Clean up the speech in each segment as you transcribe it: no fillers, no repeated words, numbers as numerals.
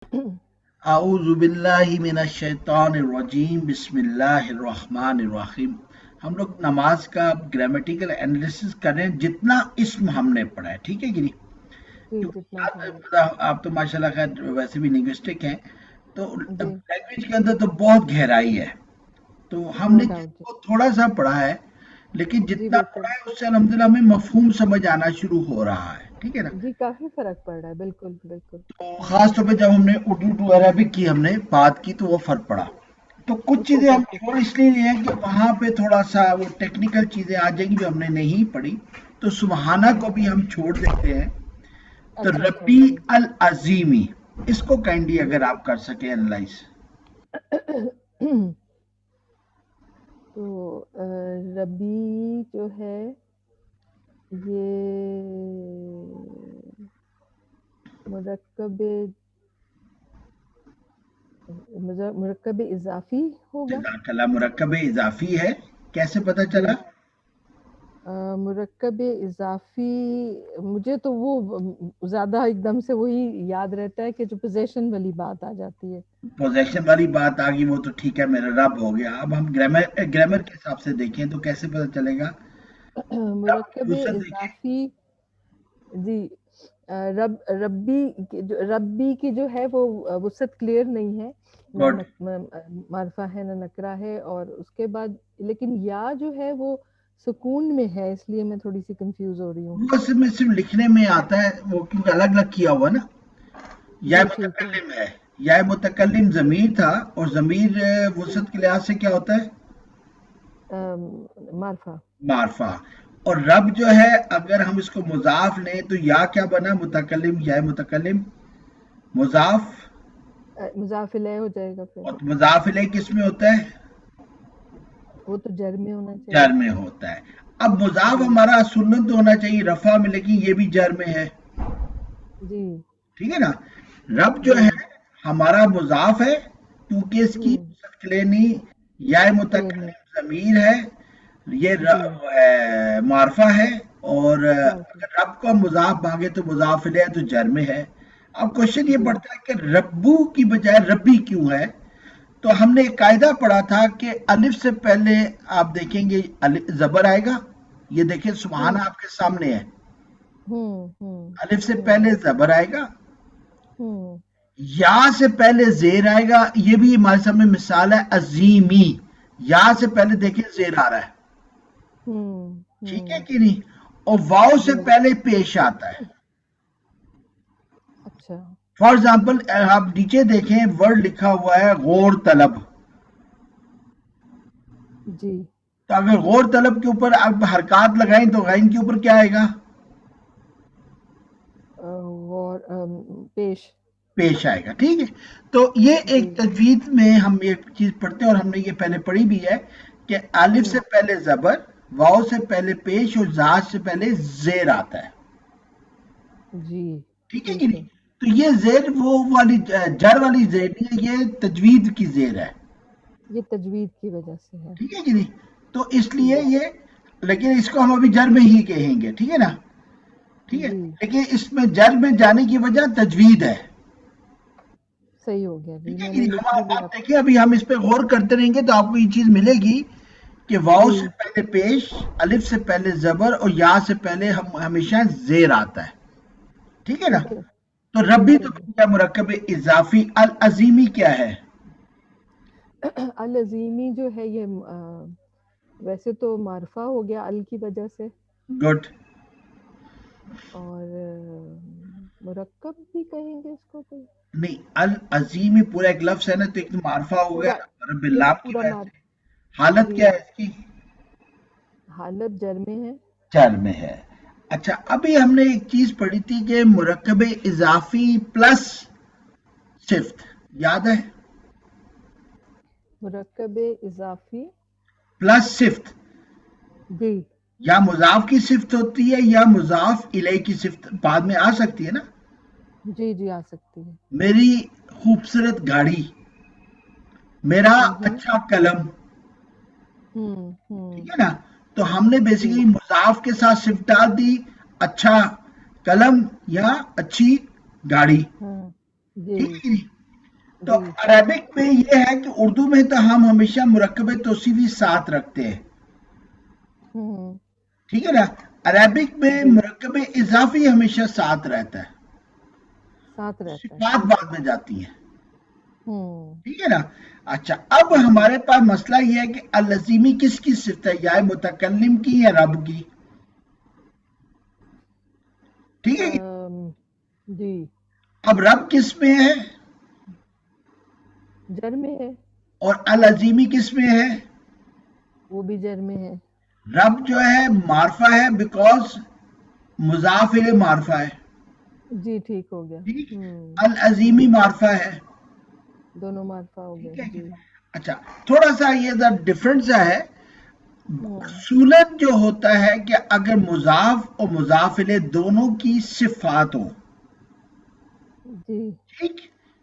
اعوذ باللہ من الشیطان الرجیم بسم اللہ الرحمن الرحیم. ہم لوگ نماز کا گرامیٹیکل انالیسس کر رہے ہیں جتنا اسم ہم نے پڑھا ہے, ٹھیک ہے کہ نہیں؟ جی جتنا تھا آپ تو ماشاءاللہ خیر ویسے بھی لنگوسٹک ہیں, تو جی لینگویج کے اندر تو بہت گہرائی ہے. تو ہم نو نے جس ڈاؤٹ جی کو تھوڑا سا پڑھا ہے, لیکن جی جتنا بالکل پڑھا ہے اس سے الحمدللہ ہمیں مفہوم سمجھ آنا شروع ہو رہا ہے, ٹھیک ہے نا؟ جی کافی فرق پڑ رہا ہے بالکل بالکل خاص طور پہ جب ہم نے اردو ٹو عربک کی ہم نے بات کی تو وہ فرق پڑا. تو کچھ اس سے چیزیں ہم فرق چھوڑ اس لیے ہیں کہ وہاں پہ تھوڑا سا وہ ٹیکنیکل چیزیں آ جائیں گی جو ہم نے نہیں پڑھی, تو سبحانہ کو بھی ہم چھوڑ دیتے ہیں. تو اچھا اچھا ربی اوکے العظیمی, اس کو کائنڈلی اگر آپ کر سکیں انالائز. تو ربی جو ہے یہ مرکب مرکب اضافی ہوگا. جزاک اللہ, مرکب اضافی ہے, کیسے پتہ جی چلا؟ مرکب اضافی مجھے تو وہ زیادہ ایک دم سے وہی یاد رہتا ہے کہ جو پوزیشن والی بات آ جاتی ہے. پوزیشن والی بات آ گئی وہ تو ٹھیک ہے, میرا رب ہو گیا. اب ہم گرامر کے حساب سے دیکھیں تو کیسے پتہ چلے گا؟ رب مرکب کی وسعت دیکھیں. اضافی جی ربی کی جو ہے وہ وسعت کلیئر نہیں ہے, نہ گڈ. معرفہ ہے نہ نکرہ ہے, اور اس کے بعد لیکن یا جو ہے وہ سکون میں ہے, اس لیے میں تھوڑی سی کنفیوز ہو رہی ہوں. وہ صرف لکھنے میں آتا ہے وہ, کیونکہ الگ الگ کیا ہوا نا. یا جی ٹھیک ہے. متکلم ہے, یا متکلم ضمیر تھا, اور ضمیر وسعت کے لحاظ سے کیا ہوتا ہے؟ معرفہ. معرفہ. اور رب جو ہے اگر ہم اس کو مضاف لیں تو یا کیا بنا؟ متکلم, یا متکلم مضاف, مضاف الیہ ہو جائے گا پھر. اور مضاف الیہ کس میں ہوتا ہے؟ وہ تو جر میں ہونا جر چاہیے. میں ہوتا ہے. اب مضاف جی ہمارا سنت ہونا چاہیے رفع میں, لیکن یہ بھی جر میں ہے, جی ٹھیک ہے نا؟ رب جو جی ہے ہمارا مضاف ہے کیونکہ اس کی ہوں کلینی یا کلیئر نہیں. متکلم ضمیر ہے, یہ جی معرفہ ہے. اور معرفہ. اگر رب کو مضاف مانگے تو مضاف الیہ تو جر میں ہے. اب کوشچن یہ جی پڑتا ہے کہ ربو کی بجائے ربی کیوں ہے؟ تو ہم نے ایک قاعدہ پڑھا تھا کہ الف سے پہلے آپ دیکھیں گے زبر آئے گا. یہ دیکھیں سبحانہ ہوں آپ کے سامنے ہے, ہوں ہوں الف سے ہوں پہلے زبر آئے گا, ہوں یا سے پہلے زیر آئے گا. یہ بھی ہمارے سامنے مثال ہے عظیمی, یا سے پہلے دیکھیں زیر آ رہا ہے, ٹھیک ہے ہوں کہ نہیں؟ اور واؤ سے جی پہلے پیش آتا ہے. اچھا فار ایگزامپل آپ نیچے دیکھیں ورڈ لکھا ہوا ہے غور طلب, جی تو اگر غور طلب کے اوپر آپ حرکات لگائیں تو غین کے اوپر کیا آئے گا؟ اور پیش. پیش آئے گا, ٹھیک ہے. تو یہ جی ایک تجوید میں ہم ایک چیز پڑھتے ہیں, اور ہم نے یہ پہلے پڑھی بھی ہے کہ الف سے پہلے زبر, واؤ سے پہلے پیش, اور زاد سے پہلے زیر آتا ہے, جی ٹھیک ہے کہ ٹھیک ہے. نہیں؟ تو یہ زیر وہ والی جر والی زیر نہیں ہے, یہ تجوید کی زیر ہے, یہ تجوید کی وجہ سے ہے. ٹھیک ہے کہ نہیں؟ تو اس جی لیے یہ, لیکن اس کو ہم ابھی جر میں ہی کہیں گے, ٹھیک ہے نا؟ ٹھیک ہے, جی لیکن اس میں جر میں جانے کی وجہ تجوید ہے, صحیح ہو گیا جی, ٹھیک ہے میں کہ نے نہیں؟ لکھ بھی ہم لیا. آپ دیکھیں ابھی ہم اس پہ غور کرتے رہیں گے تو آپ کو یہ چیز ملے گی کہ واؤ جی سے پہلے پیش, الف سے پہلے زبر, اور یا سے پہلے ہم ہمیشہ زیر آتا ہے, ٹھیک ہے نا؟ تو ربی ٹھیک ہے تو جی. کیا مرکب اضافی. العظیمی کیا ہے؟ العظیمی جو ہے یہ ویسے تو معرفہ ہو گیا ال کی وجہ سے, گڈ. اور مرکب بھی کہیں گے اس کو کوئی. نہیں, العظیمی پورا ایک لفظ ہے نا, تو ایک معرفہ ہو گیا پورا رب یہ اللہ کی پورا وجہ سے. حالت جی کیا ہے اس کی؟ حالت جر میں ہے. چل میں ہے. اچھا, ابھی ہم نے ایک چیز پڑھی تھی کہ مرکب اضافی پلس صفت, یاد ہے؟ مرکب اضافی پلس صفت, جی یا مضاف کی صفت ہوتی ہے یا مضاف الیہ کی صفت بعد میں آ سکتی ہے نا. جی جی آ سکتی ہے. میری خوبصورت گاڑی, میرا ہوں اچھا قلم, ہوں ٹھیک ہے نا؟ تو ہم نے جی بیسیکلی مضاف کے ساتھ صفت ڈال دی, اچھا قلم یا اچھی گاڑی, ہاں جی ٹھیک ہے جی. تو جی عربک میں یہ ہے کہ اردو میں تو ہم ہمیشہ مرکب توصیفی ساتھ رکھتے ہیں. ہوں ٹھیک ہے نا. عربک میں جی مرکب اضافی ہمیشہ ساتھ رہتا ہے. ساتھ رہتا ہے صفات ٹھیک ہے. بعد میں جاتی ہیں. ہوں ٹھیک ہے نا. اچھا اب جی ہمارے پاس مسئلہ یہ ہے کہ اللزیمی کس کی صفت ہے, یا متکلم کی یا رب کی. ٹھیک ہے. جی اب رب کس میں ہے جر میں ہے, اور اللزیمی کس میں ہے. وہ بھی جر میں ہے. رب جو ہے معرفہ ہے, بیکوز مضاف الیہ معرفہ ہے. جی ٹھیک ہو گیا. ٹھیک. ہوں العظیمی معرفہ ہے. دونوں معرفہ ہو گئے. ٹھیک ہے. جی اچھا تھوڑا سا یہ ڈفرنس ہے. ہوں اصولاً جو ہوتا ہے کہ اگر مضاف اور مضاف الیہ دونوں کی صفات ہوں, جی ٹھیک,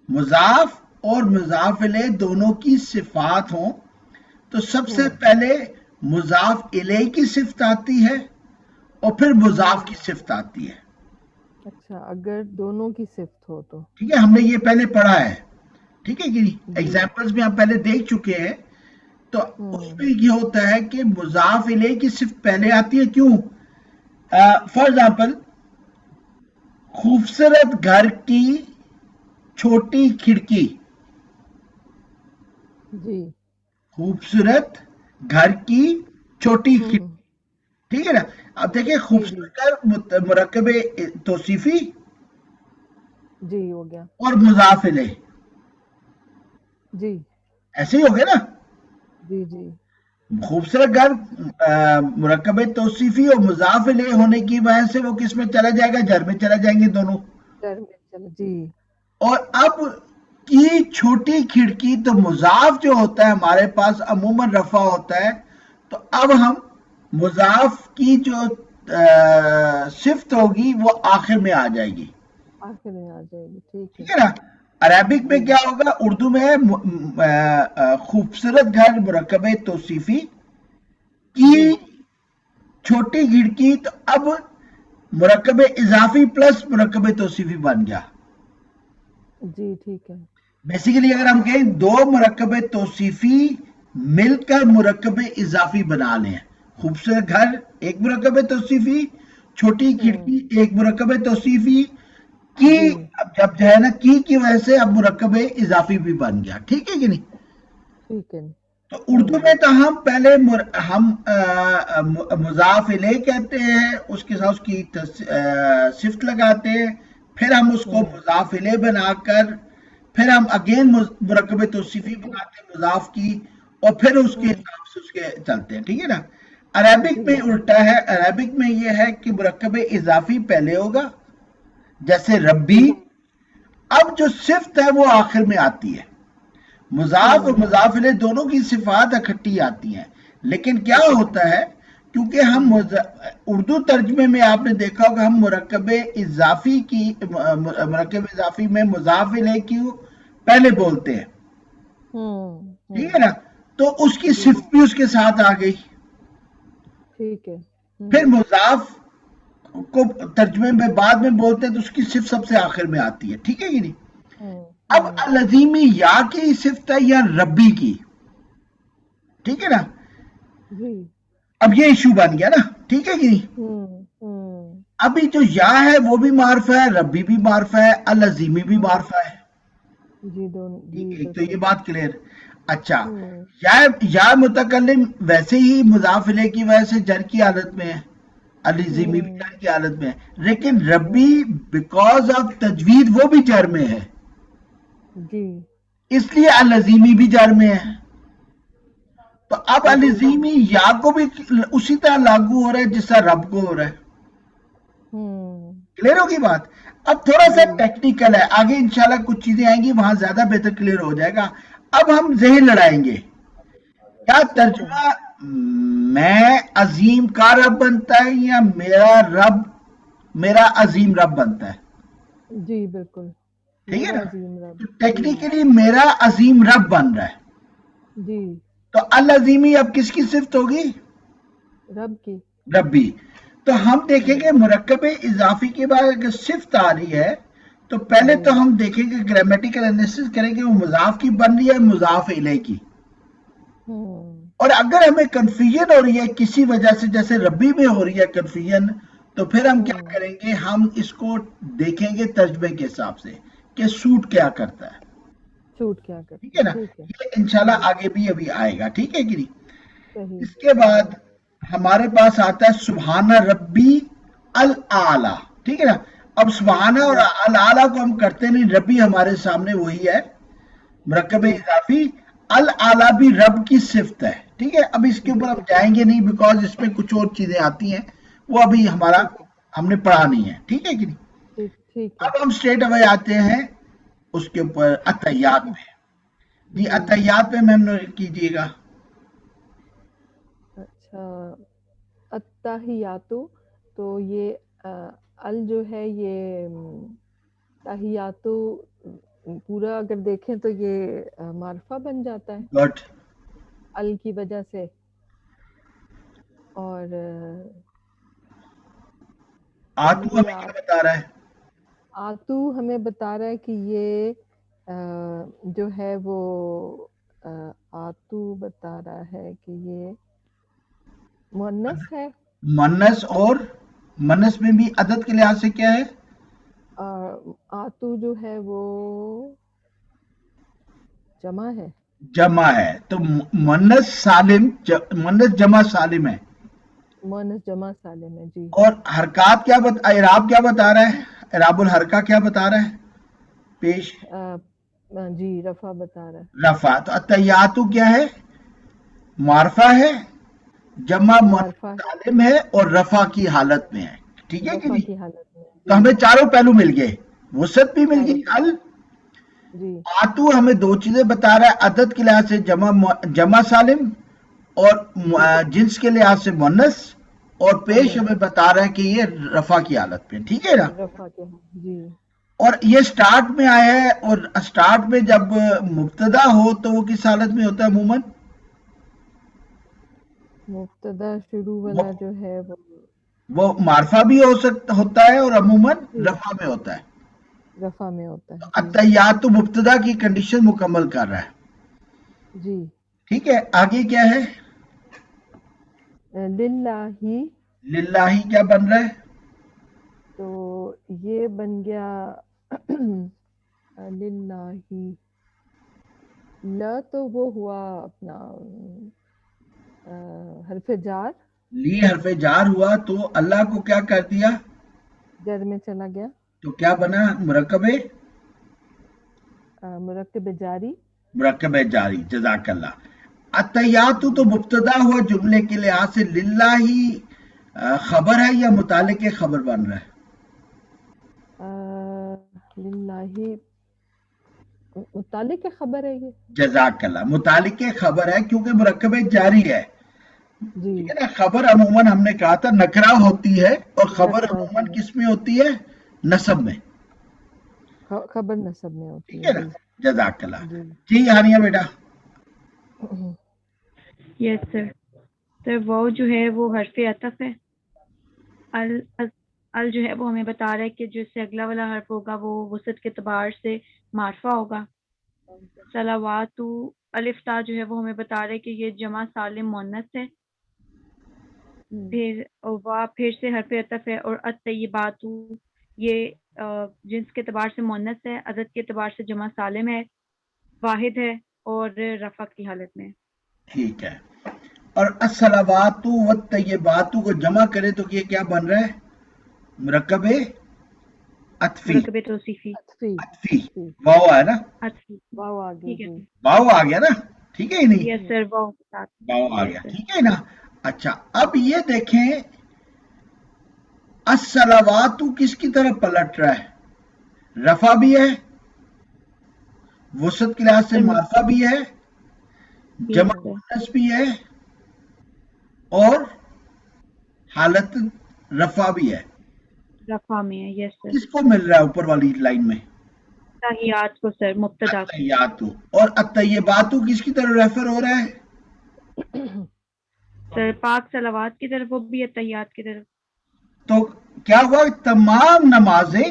مضاف اور مضاف الیہ دونوں کی صفات ہوں تو سب سے ہوں پہلے مضاف الیہ کی صفت آتی ہے اور پھر مضاف کی صفت آتی ہے. اچھا اگر دونوں کی صفت ہو تو. ٹھیک ہے, ہم نے یہ پہلے پڑھا ہے. ٹھیک ہے کہ نہیں, جی ایگزامپلز میں ہم پہلے دیکھ چکے ہیں. تو اس ہوں میں یہ ہوتا ہے کہ مضاف الیہ کی صفت پہلے آتی ہے. کیوں؟ فار ایگزامپل, خوبصورت گھر کی چھوٹی کھڑکی. جی خوبصورت گھر کی چھوٹی کھڑکی. ہوں ٹھیک ہے نا. اب دیکھیں جی جی خوبصورت گھر مرکب توصیفی جی ہو گیا. اور مضاف الیہ, جی ایسے ہی ہو گیا نا. جی جی خوبصورت گھر مرکب توصیفی اور مضاف الیہ ہونے کی وجہ سے وہ کس میں چلا جائے گا, جر میں چلا جائیں گے دونوں. جر میں چلو. جی اور اب کی چھوٹی کھڑکی, تو مضاف جو ہوتا ہے ہمارے پاس عموماً رفع ہوتا ہے, تو اب ہم مضاف کی جو صفت ہوگی وہ آخر میں آ جائے گی. آخر میں آ جائے گی. ٹھیک ٹھیک ہے نا. عربک میں جی کیا ہوگا, اردو میں ہے خوبصورت گھر مرکب توصیفی کی جی چھوٹی کھڑکی, تو اب مرکب اضافی پلس مرکب توصیفی بن گیا. جی ٹھیک ہے. بیسیکلی اگر ہم کہیں دو مرکب توصیفی مل کر مرکب اضافی بنا لیں, خوبصورت گھر ایک مرکب توصیفی, چھوٹی ہوں کھڑکی ایک مرکب توصیفی کی, جی اب جب جو ہے نا کی وجہ سے اب مرکب اضافی بھی بن گیا. ٹھیک ہے کہ نہیں. ٹھیک ہے. تو اردو میں تو ہم پہلے ہم مضاف الیہ کہتے ہیں, اس کے ساتھ اس کی صفت لگاتے ہیں, پھر ہم اس کو ہوں مضاف الیہ بنا کر پھر ہم اگین مرکب توصیفی بناتے ہیں مضاف کی, اور پھر اس کے ہوں حساب سے اس کے چلتے ہیں. ٹھیک ہے نا. عربک جی میں الٹا ہے. عربک میں یہ ہے کہ مرکب اضافی پہلے ہوگا, جیسے ربی, جی اب جو صفت ہے وہ آخر میں آتی ہے. مضاف اور ہوں مضاف الیہ دونوں کی صفات اکٹھی آتی ہیں, لیکن کیا ہوتا ہے, کیونکہ ہم ہوں اردو ترجمے میں آپ نے دیکھا ہوگا ہم مرکب اضافی میں مضاف الیہ کی پہلے بولتے ہیں. ٹھیک ہے نا. تو اس کی جی صفت بھی اس کے ساتھ آ گئی. ٹھیک ہے. پھر مضاف کو ترجمے میں بعد میں بولتے ہیں تو اس کی صفت سب سے آخر میں آتی ہے. ٹھیک ہے کہ نہیں. اب العظیمی یا کی صفت ہے یا ربی کی. ٹھیک ہے نا. جی اب یہ ایشو بن گیا نا. ٹھیک ہے کہ نہیں. ابھی جو یا ہے وہ بھی معرفہ ہے, ربی بھی معرفہ ہے, العظیمی بھی معرفہ ہے. جی دونوں. جی ایک تو یہ بالکل. بات کلیئر. اچھا یا متکلم ویسے ہی مضاف الیہ کی وجہ سے جر کی حالت میں ہے, العظیمی بھی جر کی حالت میں ہے, لیکن ربی بیکاز آف تجوید وہ بھی جر میں ہے, جی اس لیے العظیمی بھی جر میں ہے. تو اب العظیمی یا کو بھی اسی طرح لاگو ہو رہا ہے جس طرح رب کو ہو رہا ہے. کلیئر ہوگی بات. اب تھوڑا سا ٹیکنیکل ہے, آگے انشاءاللہ کچھ چیزیں آئیں گی وہاں زیادہ بہتر کلیئر ہو جائے گا. اب ہم ذہن لڑائیں گے, کیا ترجمہ میں عظیم کا رب بنتا ہے یا میرا عظیم رب بنتا ہے. جی بالکل. ٹھیک ہے میرا نا. عظیم رب. تو جی ٹیکنیکلی میرا عظیم رب بن رہا ہے. جی تو العظیمی اب کس کی صفت ہوگی؟ رب کی. ربی. تو ہم دیکھیں گے مرکب اضافی کے بعد اگر صفت آ رہی ہے تو پہلے تو ہم دیکھیں گے گرامیٹیکل انالیسس کریں گے وہ مضاف کی بن رہی ہے مضاف الیہ کی. اور اگر ہمیں کنفیوژن ہو رہی ہے کسی وجہ سے جیسے ربی میں ہو رہی ہے کنفیوژن تو پھر ہم کیا کریں گے ہم اس کو دیکھیں گے ترجمے کے حساب سے کہ سوٹ کیا کرتا ہے. سوٹ کیا کرتا ٹھیک ہے نا یہ انشاءاللہ آگے بھی ابھی آئے گا. ٹھیک ہے کہ نہیں. صحیح. اس کے بعد ہمارے پاس آتا ہے سبحان ربی الاعلی. ٹھیک ہے نا. اب سبحانہ اور الاعلی کو ہم کرتے نہیں ربی ہمارے سامنے وہی ہے مرکب اضافی الاعلی بھی رب کی صفت ہے. ٹھیک ہے. اب اس کے اوپر ہم جائیں گے نہیں بیکاز اس میں کچھ اور چیزیں آتی ہیں وہ ابھی ہم نے پڑھا نہیں ہے. ٹھیک ہے کہ نہیں. ٹھیک ہے. اب ہم اسٹریٹ اوے آتے ہیں اس کے اوپر اتحیات میں. جی اتحیات پہ میم کیجئے گا. اچھا التحیاتو تو یہ ال جو ہے یہ تحیاتو پورا اگر دیکھیں تو یہ معرفہ بن جاتا ہے گڈ. ال کی وجہ سے. اور آتو ہمیں کیا بتا رہا ہے. آتو ہمیں بتا رہا ہے کہ یہ جو ہے وہ آتو بتا رہا ہے کہ یہ مؤنث ہے. مؤنث اور مؤنث میں بھی عدد کے لحاظ سے کیا ہے آتو جو ہے وہ جمع ہے. جمع ہے تو مؤنث سالم مؤنث جمع سالم ہے. مؤنث جمع سالم ہے. جی. اور حرکات کیا اعراب کیا بتا رہا ہے اعراب الحرکہ کیا بتا رہا ہے پیش جی رفع بتا رہا ہے. رفع. تو اتحیاتو کیا ہے معرفہ ہے جمع سالم ہے اور رفع کی حالت میں ہے. ٹھیک ہے کہ نہیں. کی حالت میں. تو ہمیں چاروں پہلو مل گئے وسعت بھی مل گئی ال. آتو ہمیں دو چیزیں بتا رہا ہے عدد کے لحاظ سے جمع سالم اور جنس کے لحاظ سے مؤنث اور پیش ہمیں بتا رہا ہے کہ یہ رفع کی حالت میں. ٹھیک ہے نا. رفع کے. جی. اور یہ سٹارٹ میں آیا ہے اور سٹارٹ میں جب مبتدا ہو تو وہ کس حالت میں ہوتا ہے عموماً مبتدا شروع والا جو ہے وہ معرفہ بھی ہوتا ہے اور عموماً رفع میں ہوتا ہے. رفع میں ہوتا ہے. اتحیات تو مبتدا کی کنڈیشن مکمل کر رہا ہے. جی. ٹھیک ہے. آگے کیا ہے للہ. للہ کیا بن رہا ہے تو یہ بن گیا للہ. لا تو وہ ہوا اپنا حرف جار. لی حرف جار ہوا تو اللہ کو کیا کر دیا جر میں چلا گیا تو کیا بنا مرکب جاری. مرکب جاری. جزاک اللہ. اتحیات تو مبتدا ہوا جملے کے لحاظ سے للہ ہی خبر ہے یا متعلق خبر بن رہا ہے للہ متعلق خبر ہے یہ. جزاک اللہ. متعلق خبر ہے کیونکہ مرکب جاری ہے. جی. ٹھیک ہے نا. خبر عموماً ہم نے کہا تھا نکرہ ہوتی ہے اور خبر عموماً کس میں ہوتی ہے نصب میں. خبر نصب میں ہوتی ہے. ٹھیک ہے نا. جزاک اللہ. جی ہانیہ بیٹا. یس سر. سر واو جو ہے وہ حرف عطف ہے. ال جو ہے وہ ہمیں بتا رہا ہے کہ جو اس سے اگلا والا حرف ہوگا وہ وسعت کے اعتبار سے معرفہ ہوگا. صلوات الف تا جو ہے وہ ہمیں بتا رہا ہے کہ یہ جمع سالم مؤنث ہے. پھر سے حرف عطف ہے. اور الطیبات یہ جنس کے اعتبار سے مؤنث ہے عدد کے اعتبار سے جمع سالم ہے واحد ہے اور رفع کی حالت میں. ٹھیک ہے. اور الصلوات والطیبات کو جمع کرے تو یہ کیا بن رہا ہے مرکب عطفی. مرکب توصیفی. عطفی. واو ہے نا. واو آ گیا. واو آ گیا نا. ٹھیک ہے نہیں. یس سر. واو آ گیا. ٹھیک ہے نا. اچھا اب یہ دیکھیں الصلوات کس کی طرف پلٹ رہا ہے رفع بھی ہے وسعت کے لحاظ سے معرفہ بھی ہے جمع مؤنث بھی ہے اور حالت رفع بھی ہے. رفع میں ہے. یس سر. کس کو مل رہا ہے اوپر والی لائن میں تحیات کو سر. مبتدا. اتحیات. اور الطیبات کس کی طرف ریفر ہو رہا ہے سر پاک صلوات کی طرف وہ بھی اتحیات کی طرف. تو کیا ہوا تمام نمازیں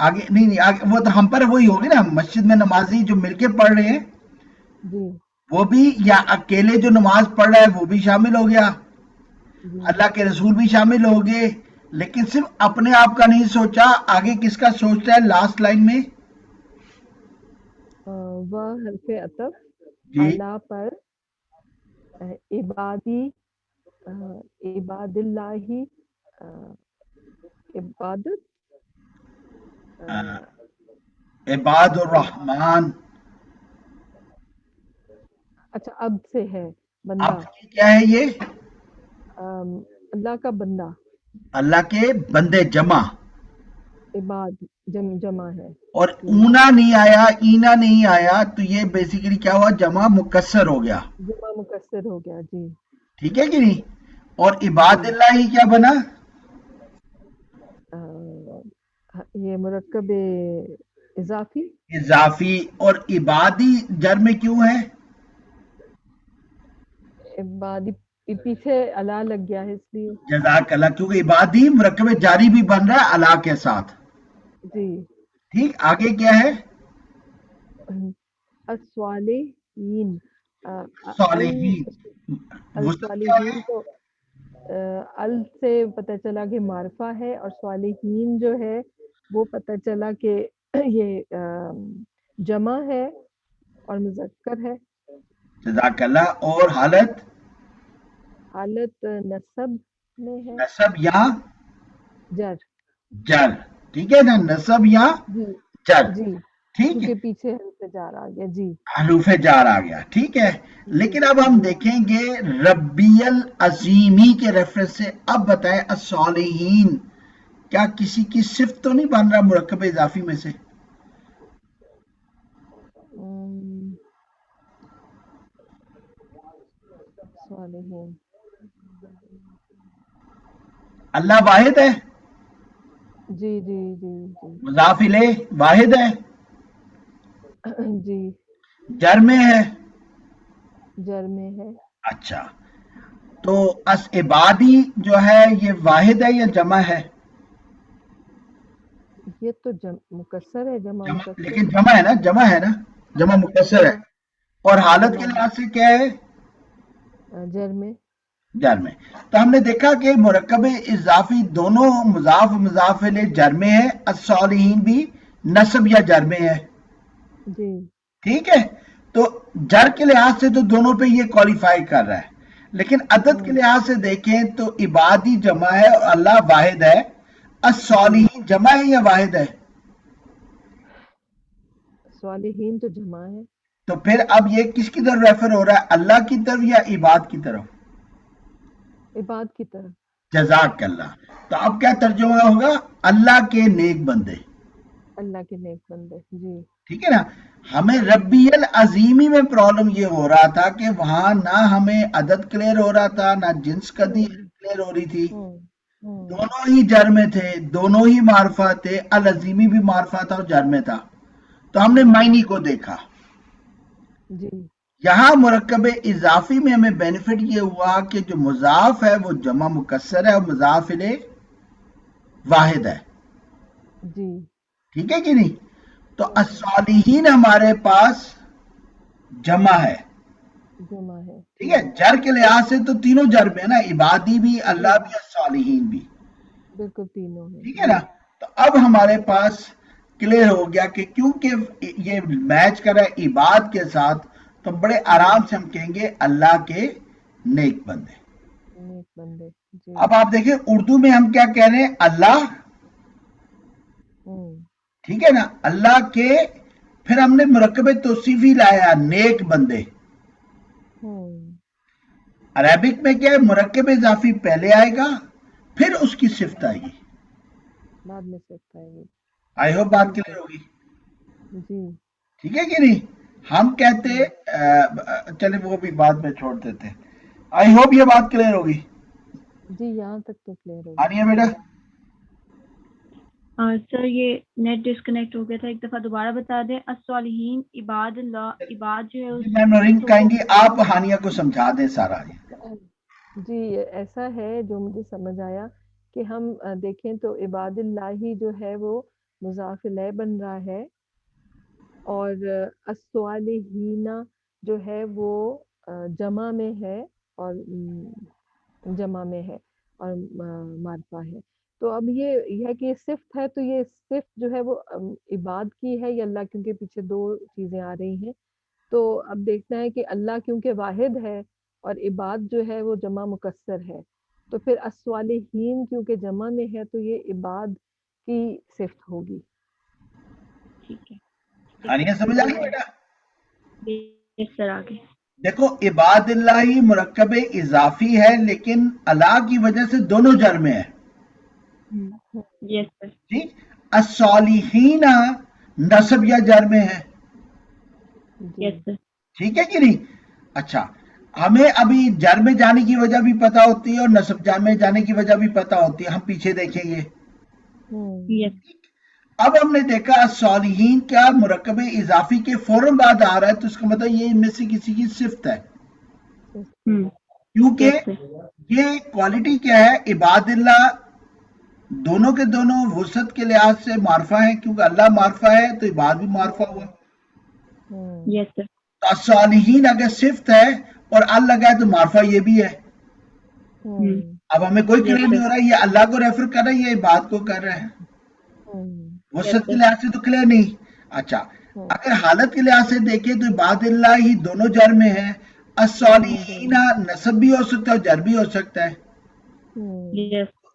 آگے نہیں آگے وہ تو ہم پر وہی ہوگی نا، مسجد میں نمازی جو مل کے پڑھ رہے ہیں جی وہ بھی، یا اکیلے جو نماز پڑھ رہا ہے وہ بھی شامل ہو گیا، جی اللہ کے رسول بھی شامل ہو گئے، لیکن صرف اپنے آپ کا نہیں سوچا، آگے کس کا سوچتا ہے لاسٹ لائن میں؟ وہ حرف عطف جی اعلیٰ پر عبادی عباد اللہ عبادت عباد الرحمن، اچھا اب سے ہے بندہ، اب کیا ہے یہ؟ اللہ کا بندہ، اللہ کے بندے جمع، عباد جمع ہے اور جی، اونا نہیں آیا، اینا نہیں آیا، تو یہ بیسیکلی کیا ہوا؟ جمع مکسر ہو گیا، جمع مکسر ہو گیا جی ٹھیک ہے کہ نہیں؟ اور جی عباد اللہ ہی کیا بنا؟ یہ مرکب اضافی، اضافی، اور عبادی جر میں کیوں ہے؟ عبادی پیچھے اللہ لگ گیا ہے اس لیے جزاک اللہ، کیونکہ عبادی مرکب جاری بھی بن رہا ہے اللہ کے ساتھ، جی ٹھیک، آگے کیا ہے؟ الصالحین صالحین، وہ سب کیا ہے؟ الصالحین تو ال سے پتہ چلا کہ معرفہ ہے، اور صالحین جو ہے وہ پتہ چلا کہ یہ جمع ہے اور مذکر ہے، جزاک اللہ، اور حالت حالت نصب میں ہے، نسب یا جر جر، ٹھیک ہے نا، نسب یا جی جر، جی ٹھیک ہے، کیونکہ پیچھے حرف جار آ گیا جی حروف جار آ گیا، ٹھیک ہے، جی لیکن اب ہم جی دیکھیں گے ربی العظیمی کے ریفرنس سے، اب بتائیں الصالحین کیا کسی کی صفت تو نہیں بن رہا مرکب اضافی میں سے؟ صالحین اللہ واحد ہے، جی جی جی جی مضاف الیہ واحد ہے، جی جر میں ہے، جر میں ہے، اچھا، تو اس عبادی جو ہے یہ واحد ہے یا جمع ہے؟ یہ تو مکسر ہے، جمع جمع، مکسر لیکن جمع ہے نا، جمع ہے نا، جمع مکسر ہے، ہاں اور حالت کے جمع لحاظ سے کیا ہے؟ جر میں جر میں، تو ہم نے دیکھا کہ مرکب اضافی دونوں مضاف مضاف الیہ جر میں ہے، الصالحین بھی نصب یا جر میں ہے، جی ٹھیک ہے، تو جر کے لحاظ سے تو دونوں پہ یہ کوالیفائی کر رہا ہے، لیکن عدد کے ہوں لحاظ سے دیکھیں تو عبادی جمع ہے اور اللہ واحد ہے، جی الصالحین جمع ہے یا واحد ہے؟ صالحین تو جمع ہے، تو پھر اب یہ کس کی طرف ریفر ہو رہا ہے، اللہ کی طرف یا عباد کی طرف؟ عباد کی طرف، جزاک اللہ، تو اب کیا ترجمہ ہوگا؟ اللہ کے نیک بندے، اللہ کے نیک بندے جی ٹھیک ہے نا، ہمیں ربی العظیمی میں پرابلم یہ ہو رہا تھا کہ وہاں نہ ہمیں عدد کلیئر ہو رہا تھا، نہ جنس قدی ہوں کلیئر ہو رہی تھی، ہوں ہوں دونوں ہی جر میں تھے، دونوں ہی معرفہ تھے، العظیمی بھی معرفہ تھا اور جر میں تھا، تو ہم نے ہوں معنی کو دیکھا، جی یہاں مرکب اضافی میں ہمیں بینیفٹ یہ ہوا کہ جو مضاف ہے وہ جمع مکسر ہے اور مضاف الیہ واحد ہے، جی ٹھیک ہے کہ نہیں؟ تو ہوں الصالحین ہمارے پاس جمع ہے، جمع ہے ٹھیک ہے، جر کے لحاظ سے تو تینوں جر میں ہے نا، عبادی بھی، جی اللہ بھی، الصالحین بھی، بالکل تینوں ہے ٹھیک ہے جی نا، تو اب ہمارے پاس کلیئر ہو گیا کہ کیونکہ یہ میچ کر رہا ہے عباد کے ساتھ، تو بڑے جی آرام سے ہم کہیں گے اللہ کے نیک بندے۔ نیک بندے جی اب آپ دیکھیں اردو میں ہم کیا کہہ رہے ہیں؟ اللہ، ہوں ٹھیک ہے نا، اللہ کے، پھر ہم نے مرکب توصیفی لایا نیک بندے، ہوں عربک میں کیا ہے؟ مرکب اضافی پہلے آئے گا پھر اس کی صفت آئے گی، بعد میں سکتا ہے یہ آئی ہوپ بات ٹھیک ہے کلیئر ہوگی، جی ٹھیک ہے کہ نہیں؟ ہم کہتے ہوں چلے وہ بھی بعد میں چھوڑ دیتے، آئی ہوپ یہ بات کلیئر ہوگی، جی یہاں تک تو کلیئر ہوگی آنی ہے بیٹا؟ سر یہ نیٹ ڈسکنیکٹ ہو گیا تھا، ایک دفعہ دوبارہ بتا دیں۔ الصالحین عباد اللہ، عباد جو ہے اس میم نورین تو کائنڈلی آپ ہانیہ کو سمجھا دیں سارا یہ۔ جی ایسا ہے جو مجھے سمجھ آیا کہ ہم دیکھیں تو عباد اللہ جو ہے وہ مضاف الیہ بن رہا ہے، اور الصالحین جو ہے وہ جمع میں ہے، اور جمع میں ہے، اور معرفہ ہے. تو اب یہ ہے کہ یہ صفت ہے، تو یہ صفت جو ہے وہ عباد کی ہے یا اللہ، کیونکہ پیچھے دو چیزیں آ رہی ہیں. تو اب دیکھنا ہے کہ اللہ کیونکہ واحد ہے اور عباد جو ہے وہ جمع مکسر ہے، تو پھر الصالحین کیونکہ جمع میں ہے تو یہ عباد کی صفت ہوگی. ٹھیک ہے. ہانیہ سمجھ آ گئی بیٹا؟ یس سر آگے. دیکھو عباد اللہ مرکب اضافی ہے، لیکن اللہ کی وجہ سے دونوں جر میں ہے. یس سر. ٹھیک. الصالحین نصب یا جر میں ہے. یس سر. ٹھیک ہے کہ نہیں؟ اچھا، ہمیں ابھی جر میں جانے کی وجہ بھی پتا ہوتی ہے اور نصب میں جانے کی وجہ بھی پتا ہوتی ہے، ہم پیچھے دیکھیں گے. یس. اب ہم نے دیکھا الصالحین کیا مرکب اضافی کے فوراً بعد آ رہا ہے، تو اس کا مطلب یہ ان میں سے کسی کی صفت ہے، کیونکہ یہ کوالٹی کیا ہے؟ عباد اللہ دونوں کے دونوں وسعت کے لحاظ سے معرفہ ہیں، کیونکہ اللہ معرفہ ہے تو عباد بھی معرفہ ہوا. یس سر. تو الصالحین اگر صفت ہے اور اللہ لگا ہے تو معرفہ یہ بھی ہے. اب ہمیں کوئی کلیم نہیں ہو رہا ہے یہ اللہ کو ریفر کر رہا ہے یا عباد کو کر رہا ہے. وسعت کے لحاظ سے تو کلیئر نہیں. اچھا، اگر حالت کے لحاظ سے دیکھیں تو عباد اللہ ہی دونوں جر میں ہے. الصالحین نصب بھی ہو سکتا ہے اور جر بھی ہو سکتا ہے.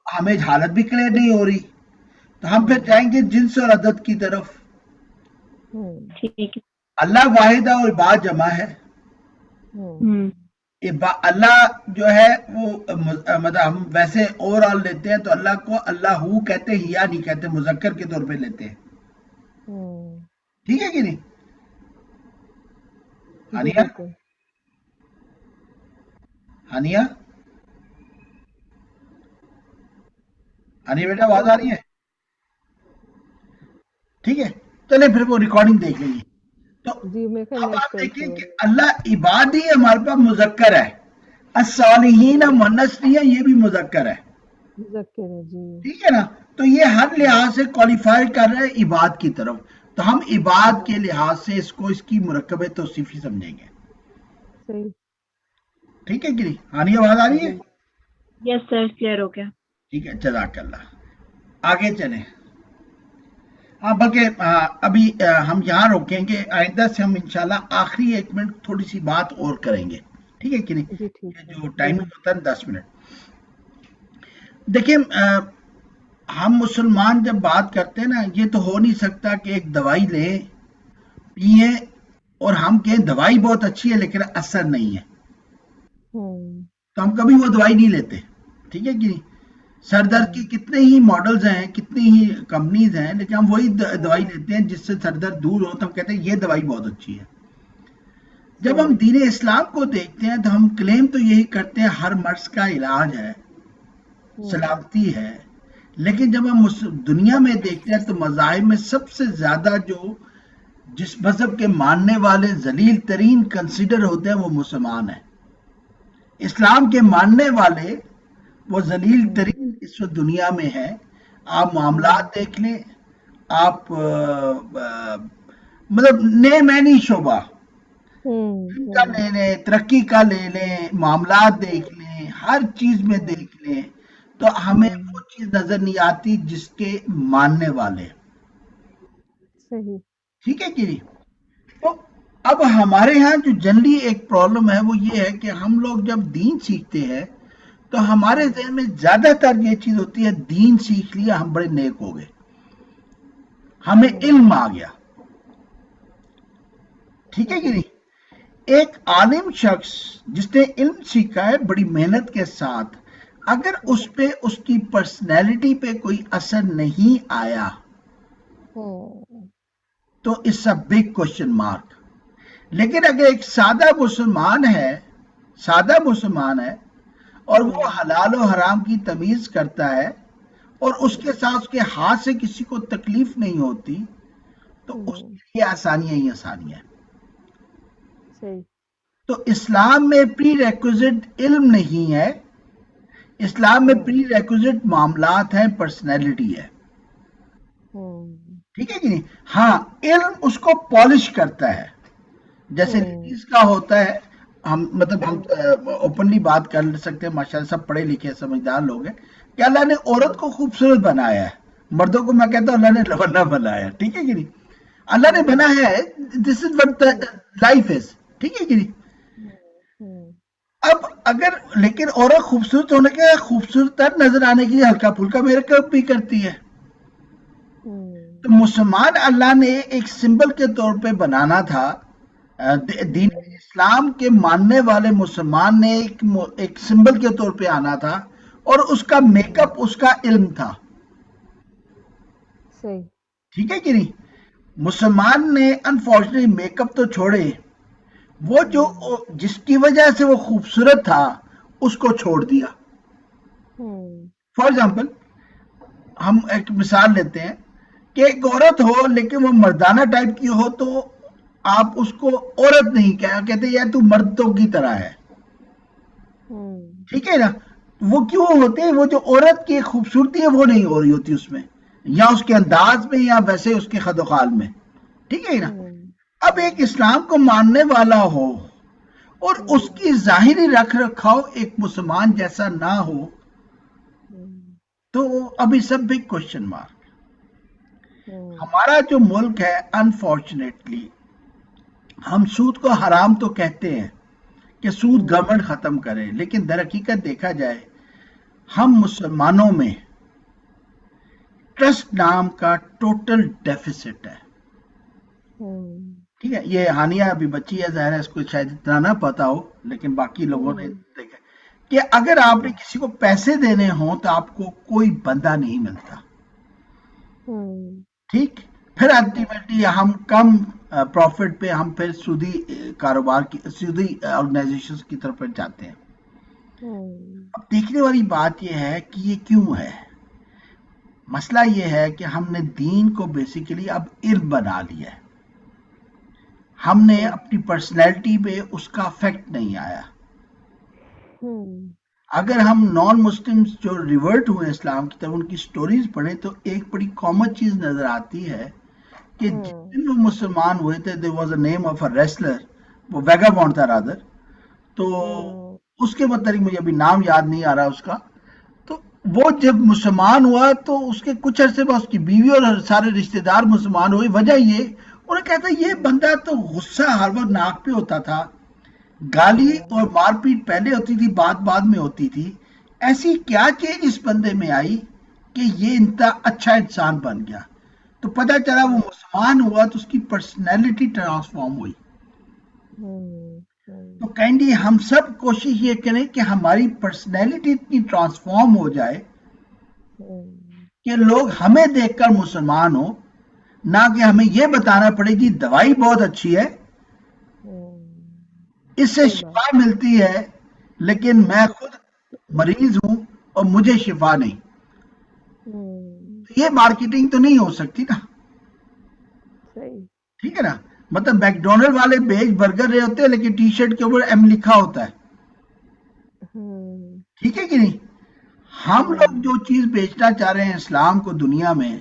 ہمیں حالت بھی کلیئر نہیں ہو رہی، تو ہم پھر جائیں گے جنس اور عدد کی طرف. ٹھیک ہے. اللہ واحد ہے اور عباد جمع ہے. اللہ جو ہے وہ مطلب ہم ویسے اوور آل لیتے ہیں تو اللہ کو اللہ ہو کہتے ہیں یا نہیں کہتے، مذکر کے طور پہ لیتے ہیں. ٹھیک ہے کہ نہیں؟ ہانیہ ہانیہ ہانیہ بیٹا آواز آ رہی ہے؟ ٹھیک ہے، چلیں پھر وہ ریکارڈنگ دیکھ لیں گے. تو اب آپ دیکھیں کہ اللہ عباد ہی ہمارے پاس مذکر ہے، الصالحین مؤنث نہیں ہے، یہ بھی مذکر ہے. ٹھیک ہے نا؟ تو یہ ہر لحاظ سے کوالیفائی کر رہے ہیں عباد کی طرف، تو ہم عباد کے لحاظ سے اس کو اس کی مرکب توصیفی سمجھیں گے. ٹھیک ہے کہ نہیں؟ ہانی آواز آ رہی ہے؟ یس سر، کلیئر ہو گیا. ٹھیک ہے، جزاک اللہ. آگے چلیں. ہاں بلکہ ابھی ہم یہاں روکیں گے، آئندہ سے ہم انشاءاللہ آخری 1 منٹ تھوڑی سی بات اور کریں گے. ٹھیک ہے کہ نہیں؟ جو ٹائم ہوتا ہے 10 منٹ. دیکھیں ہم مسلمان جب بات کرتے ہیں نا، یہ تو ہو نہیں سکتا کہ ایک دوائی لیں پیئیں اور ہم کہیں دوائی بہت اچھی ہے لیکن اثر نہیں ہے، تو ہم کبھی وہ دوائی نہیں لیتے. ٹھیک ہے کہ نہیں؟ سر درد کی کتنے ہی ماڈلز ہیں، کتنی ہی کمپنیز ہیں، لیکن ہم وہی دوائی لیتے ہیں جس سے سر درد دور ہو، تو ہم کہتے ہیں یہ دوائی بہت اچھی ہے. جب ہم دین اسلام کو دیکھتے ہیں تو ہم کلیم تو یہی کرتے ہیں ہر مرض کا علاج ہے، سلامتی ہے. لیکن جب ہم دنیا میں دیکھتے ہیں تو مذاہب میں سب سے زیادہ جو جس مذہب کے ماننے والے ذلیل ترین کنسیڈر ہوتے ہیں وہ مسلمان ہیں. اسلام کے ماننے والے وہ ذلیل ترین اس وقت دنیا میں ہے. آپ معاملات دیکھ لیں، آپ مطلب نئے شعبہ کا لے لیں، ترقی کا لے لیں، معاملات دیکھ لیں، ہر چیز میں دیکھ لیں، تو ہمیں وہ چیز نظر نہیں آتی جس کے ماننے والے. ٹھیک ہے کہ نہیں؟ تو اب ہمارے ہاں جو جنرلی ایک پرابلم ہے وہ یہ ہے کہ ہم لوگ جب دین سیکھتے ہیں تو ہمارے ذہن میں زیادہ تر یہ چیز ہوتی ہے دین سیکھ لیا ہم بڑے نیک ہو گئے، ہمیں علم آ گیا. ٹھیک ہے کہ نہیں؟ ایک عالم شخص جس نے علم سیکھا ہے بڑی محنت کے ساتھ، اگر اس پہ اس کی پرسنالٹی پہ کوئی اثر نہیں آیا تو it's a big question mark. لیکن اگر ایک سادہ مسلمان ہے اور وہ حلال و حرام کی تمیز کرتا ہے اور اس کے ساتھ اس کے ہاتھ سے کسی کو تکلیف نہیں ہوتی، تو اس کے لیے آسانیاں ہی آسانیاں. تو اسلام میں پری ریکوزٹ علم نہیں ہے، اسلام میں پری ریکوزٹ معاملات ہیں، پرسنالٹی ہے. ٹھیک ہے کہ نہیں. ہاں علم اس کو پالش کرتا ہے, جیسے لیڈیز کا ہوتا ہے. ہم مطلب ہم اوپنلی بات کر سکتے ہیں, ماشاءاللہ سب پڑھے لکھے سمجھدار لوگ ہیں, کہ اللہ نے عورت کو خوبصورت بنایا ہے. مردوں کو میں کہتا ہوں اللہ نے لونڈا بنایا, ٹھیک ہے کہ نہیں. اللہ نے بنایا ہے, دس از وٹ لائف از, ٹھیک ہے کہ نہیں. اب اگر لیکن عورت خوبصورت ہونے کے خوبصورت تر نظر آنے کے لیے ہلکا پھلکا میک اپ بھی کرتی ہے. تو مسلمان اللہ نے ایک سمبل کے طور پہ بنانا تھا. دین اسلام کے ماننے والے مسلمان نے ایک سمبل کے طور پہ آنا تھا, اور اس کا میک اپ اس کا علم تھا. صحیح. ٹھیک ہے کہ نہیں. مسلمان نے انفارچونیٹلی میک اپ تو چھوڑے, وہ جو جس کی وجہ سے وہ خوبصورت تھا اس کو چھوڑ دیا. فار ایگزامپل ہم ایک مثال لیتے ہیں کہ ایک عورت ہو لیکن وہ مردانہ ٹائپ کی ہو, تو آپ اس کو عورت نہیں کہتے یار تو مردوں کی طرح ہے, ٹھیک ہے نا. وہ کیوں ہوتے ہیں, وہ جو عورت کی خوبصورتی ہے وہ نہیں ہو رہی ہوتی اس میں, یا اس کے انداز میں, یا ویسے اس کے خد و خال میں, ٹھیک ہے نا. اب ایک اسلام کو ماننے والا ہو اور اس کی ظاہری رکھ رکھاؤ ایک مسلمان جیسا نہ ہو, تو ابھی سب بگ کوشچن مارک. ہمارا جو ملک ہے انفارچونیٹلی, ہم سود کو حرام تو کہتے ہیں کہ سود گورنمنٹ ختم کرے, لیکن در حقیقت دیکھا جائے ہم مسلمانوں میں ٹرسٹ نام کا ٹوٹل ڈیفیسٹ ہے. ٹھیک ہے, یہ ہانیہ ابھی بچی ہے, ظاہر ہے اس کو شاید اتنا نہ پتا ہو, لیکن باقی لوگوں نے دیکھا کہ اگر آپ نے کسی کو پیسے دینے ہوں تو آپ کو کوئی بندہ نہیں ملتا. ٹھیک, پھر الٹیمیٹلی ہم کم پروفٹ پہ ہم پھر سودی کاروبار کی, سودی آرگنائزیشن کی طرف جاتے ہیں. اب دیکھنے والی بات یہ ہے کہ یہ کیوں ہے. مسئلہ یہ ہے کہ ہم نے دین کو بیسیکلی اب علم بنا لیا ہے, ہم نے اپنی پرسنالٹی پہ اس کا افیکٹ نہیں آیا. اگر ہم نان مسلمز جو ریورٹ ہوئے اسلام کی طرف ان کی سٹوریز پڑھیں تو ایک بڑی کامن چیز نظر آتی ہے کہ جس دن وہ مسلمان ہوئے تھے, there was a name of a wrestler, وہ ویگابونڈ تھا رادر, تو اس کے متعلق مجھے ابھی نام یاد نہیں آ رہا اس کا. تو وہ جب مسلمان ہوا تو اس کے کچھ عرصے بعد اس کی بیوی اور سارے رشتہ دار مسلمان ہوئے. وجہ یہ, انہیں کہتا یہ بندہ تو غصہ ہر وقت ناک پہ ہوتا تھا, گالی اور مار پیٹ پہلے ہوتی تھی, بعد میں ہوتی تھی, ایسی کیا چیز اس بندے میں آئی کہ یہ انتا اچھا انسان بن گیا. تو پتہ چلا وہ مسلمان ہوا تو اس کی پرسنالٹی ٹرانسفارم ہوئی. تو کائنڈلی ہم سب کوشش یہ کریں کہ ہماری پرسنالٹی اتنی ٹرانسفارم ہو جائے کہ لوگ ہمیں دیکھ کر مسلمان ہو, نہ کہ ہمیں یہ بتانا پڑے کہ دوائی بہت اچھی ہے, اس سے شفا ملتی ہے, لیکن میں خود مریض ہوں اور مجھے شفا نہیں. یہ مارکیٹنگ تو نہیں ہو سکتی نا. ٹھیک ہے نا, مطلب میک ڈونلڈ والے بیج برگر رہے ہوتے ہیں لیکن ٹی شرٹ کے اوپر ایم لکھا ہوتا ہے. ٹھیک ہے کہ نہیں. ہم لوگ جو چیز بیچنا چاہ رہے ہیں اسلام کو دنیا میں,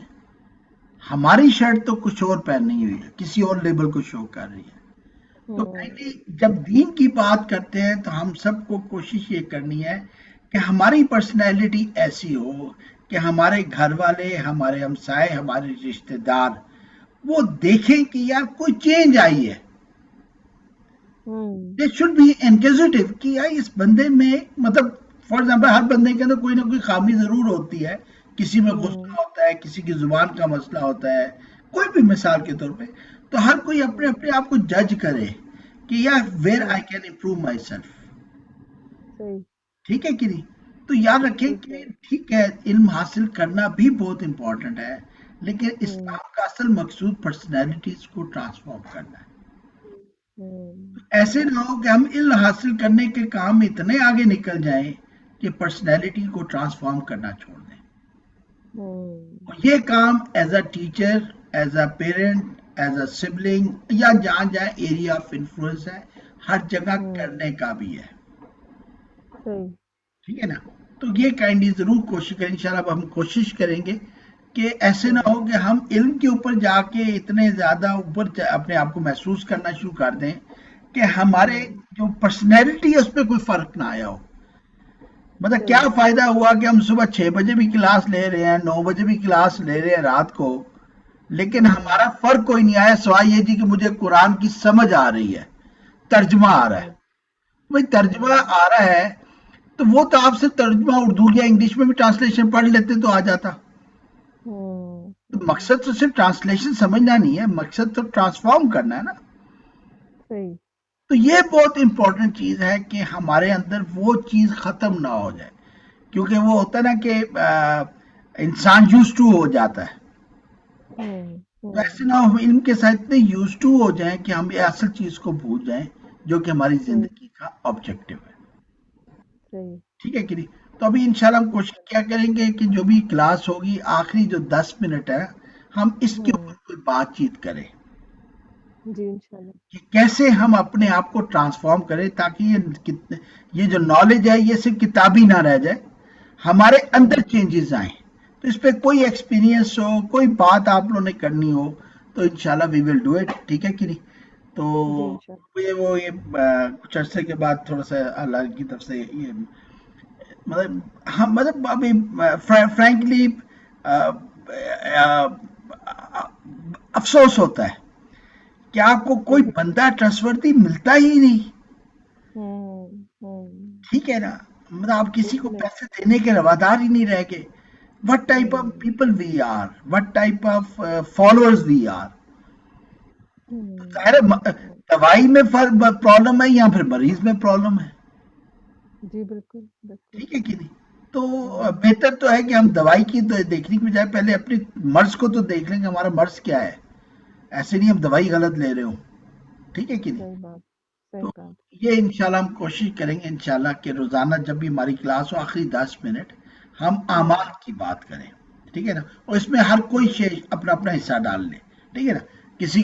ہماری شرٹ تو کچھ اور پہنی ہوئی ہے, کسی اور لیبل کو شو کر رہی ہے. تو جب دین کی بات کرتے ہیں تو ہم سب کو کوشش یہ کرنی ہے کہ ہماری پرسنالٹی ایسی ہو کہ ہمارے گھر والے, ہمارے ہمسائے, ہمارے رشتہ دار وہ دیکھیں کہ یار کوئی چینج آئی ہے. They should be inquisitive کہ یار اس بندے میں, مطلب فار ایگزامپل ہر بندے کے اندر کوئی نہ کوئی خامی ضرور ہوتی ہے, کسی میں غصہ ہوتا ہے, کسی کی زبان کا مسئلہ ہوتا ہے, کوئی بھی مثال کے طور پہ. تو ہر کوئی اپنے آپ کو جج کرے کہ یار where I can improve my self. ٹھیک ہے کہ نہیں. تو یاد رکھیں کہ ٹھیک ہے علم حاصل کرنا بھی بہت امپورٹنٹ ہے, لیکن اسلام کا اصل مقصود پرسنالٹیز کو ٹرانسفارم کرنا ہے. ایسے نہ ہو کہ ہم علم حاصل کرنے کے کام میں اتنے آگے نکل جائیں کہ پرسنالٹی کو ٹرانسفارم کرنا چھوڑ دیں. یہ کام as a teacher, as a parent, as a sibling, یا جہاں جہاں ایریا آف انفلوئنس ہے ہر جگہ کرنے کا بھی ہے. ٹھیک ہے نا. تو یہ کائنڈلی ضرور کوشش کریں, انشاءاللہ اب ہم کوشش کریں گے کہ ایسے نہ ہو کہ ہم علم کے اوپر جا کے اتنے زیادہ اوپر اپنے آپ کو محسوس کرنا شروع کر دیں کہ ہمارے جو پرسنالٹی ہے اس پہ کوئی فرق نہ آیا ہو. مطلب کیا فائدہ ہوا کہ ہم صبح 6 بجے بھی کلاس لے رہے ہیں، 9 بجے بھی کلاس لے رہے ہیں رات کو، لیکن ہمارا فرق کوئی نہیں آیا سوائے یہ جی کہ مجھے قرآن کی سمجھ آ رہی ہے، ترجمہ آ رہا ہے. بھائی ترجمہ آ رہا ہے تو وہ تو آپ سے ترجمہ اردو یا انگلش میں بھی ٹرانسلیشن پڑھ لیتے تو آ جاتا. تو مقصد تو صرف ٹرانسلیشن سمجھنا نہیں ہے، مقصد تو ٹرانسفارم کرنا ہے نا. صحیح. تو یہ بہت امپورٹنٹ چیز ہے کہ ہمارے اندر وہ چیز ختم نہ ہو جائے، کیونکہ وہ ہوتا ہے نا کہ انسان یوز ٹو ہو جاتا ہے. ویسے نہ ہم علم کے ساتھ اتنے یوز ٹو ہو جائیں کہ ہم اصل چیز کو بھول جائیں جو کہ ہماری زندگی کا آبجیکٹو ہے. صحیح. ٹھیک ہے کہ نہیں؟ تو ابھی انشاءاللہ ہم کوشش کیا کریں گے کہ جو بھی کلاس ہوگی آخری جو 10 منٹ ہے ہم اس کے اوپر کوئی بات چیت کریں جی انشاءاللہ. کہ کیسے ہم اپنے آپ کو ٹرانسفارم کریں تاکہ یہ جو نالج ہے یہ صرف کتابی نہ رہ جائے، ہمارے اندر چینجز آئیں. تو اس پہ کوئی ایکسپیرینس ہو، کوئی بات آپ لوگوں نے کرنی ہو تو انشاءاللہ وی ول ڈو اٹ. ٹھیک ہے کہ نہیں؟ تو یہ کچھ عرصے کے بعد تھوڑا سا اللہ کی طرف سے یہ مطلب ابھی فرینکلی افسوس ہوتا ہے کہ آپ کو کوئی بندہ ٹرسٹوردی ملتا ہی نہیں. ٹھیک ہے نا؟ مطلب آپ کسی کو پیسے دینے کے روادار ہی نہیں رہ گئے. What type of people we are, what type of followers we are. ظاہر ہے دوائی میں پرابلم ہے یا پھر مریض میں پرابلم ہے. جی بالکل. ٹھیک ہے کہ نہیں؟ تو بہتر تو ہے کہ ہم دوائی کی تو دیکھنے کی بجائے پہلے اپنے مرض کو تو دیکھ لیں کہ ہمارا مرض کیا ہے. ایسے نہیں ہم دوائی غلط لے رہے ہوں. ٹھیک ہے کہ نہیں؟ تو یہ انشاءاللہ ہم کوشش کریں گے انشاءاللہ کہ روزانہ جب بھی ہماری کلاس ہو آخری 10 منٹ ہم اعمال کی بات کریں. ٹھیک ہے نا؟ اور اس میں ہر کوئی شے اپنا اپنا حصہ ڈال لے. ٹھیک ہے نا؟ کسی